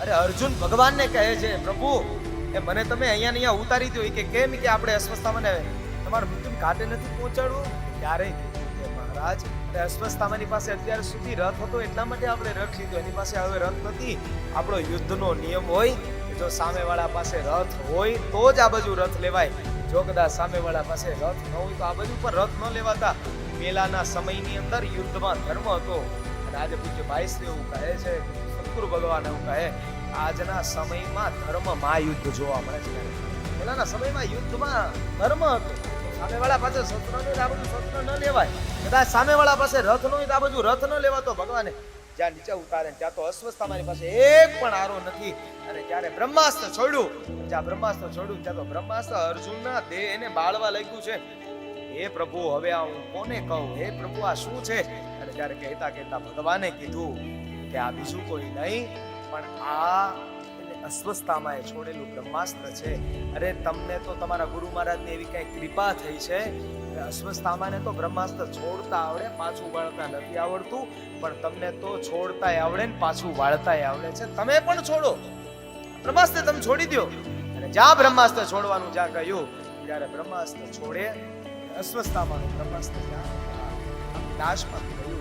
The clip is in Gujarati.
અરે અર્જુન ભગવાનને કહે છે, પ્રભુ એ મને તમે અહીંયા ને અહીંયા ઉતારી દો. કે કેમ? કે આપણે અસ્વસ્થામાને તમારું મૃત્યુ ઘાટે નથી પહોંચાડવું. ત્યારે મહારાજ અસ્વસ્થામાની પાસે અત્યાર સુધી રથ હતો એટલા માટે આપણે રથ લીધો. એની પાસે હવે રથ નથી. આપણો યુદ્ધનો નિયમ હોય કે જો સામેવાળા પાસે રથ હોય તો જ આ બાજુ રથ લેવાય. જો કદાચ સામેવાળા પાસે રથ ન હોય તો આ બાજુ પર રથ ન લેવાતા. પહેલાના સમયની અંદર યુદ્ધમાં ધર્મ હતો. અને આજે પૂજ્ય ભાઈશ્રી એવું કહે છે, સદગુરુ ભગવાન એવું કહે, આજના સમયમાં ધર્મમાં યુદ્ધ જોવા મળે છે. પહેલાના સમયમાં યુદ્ધમાં ધર્મ હતો. સામેવાળા પાસે શસ્ત્ર ન હોય આ બધું શસ્ત્ર ન લેવાય. કદાચ સામેવાળા પાસે રથ ન હોય તો આ બધું રથ ન લેવાતો. ભગવાને જ્યાં નીચે ઉતારે ત્યાં તો અસ્વસ્થામાની પાસે એક પણ આરો નથી. અને જ્યારે બ્રહ્માસ્ત્ર છોડ્યું, જ્યાં બ્રહ્માસ્ત્ર છોડ્યું ત્યાં તો બ્રહ્માસ્ત્ર અર્જુનના દેહ એને બાળવા લાગ્યું છે. હે પ્રભુ, હવે આ હું કોને કહું? હે પ્રભુ, આ શું છે? અને ત્યારે કહેતા કહેતા ભગવાને કીધું કે આ બીજું કોઈ નહીં પણ આ અસ્વસ્થામાં છોડેલું બ્રહ્માસ્ત્ર છે. અરે તમને તો તમારા ગુરુ મહારાજની એવી કઈ કૃપા થઈ છે. અસ્વસ્થામાને તો બ્રહ્માસ્ત્ર છોડતા આવડે, પાછું વાળતા નથી આવડતું. પણ તમને તો છોડતાય આવડે ને પાછું વાળતાય આવડે છે. તમે પણ છોડો, બ્રહ્માસ્ત્ર તમે છોડી દો. અને જ્યાં બ્રહ્માસ્ત્ર છોડવાનું જ્યાં કહ્યું ત્યારે બ્રહ્માસ્ત્ર છોડે. અસ્વસ્થામાનું બ્રહ્માસ્ત્ર નાશ પામ્યું.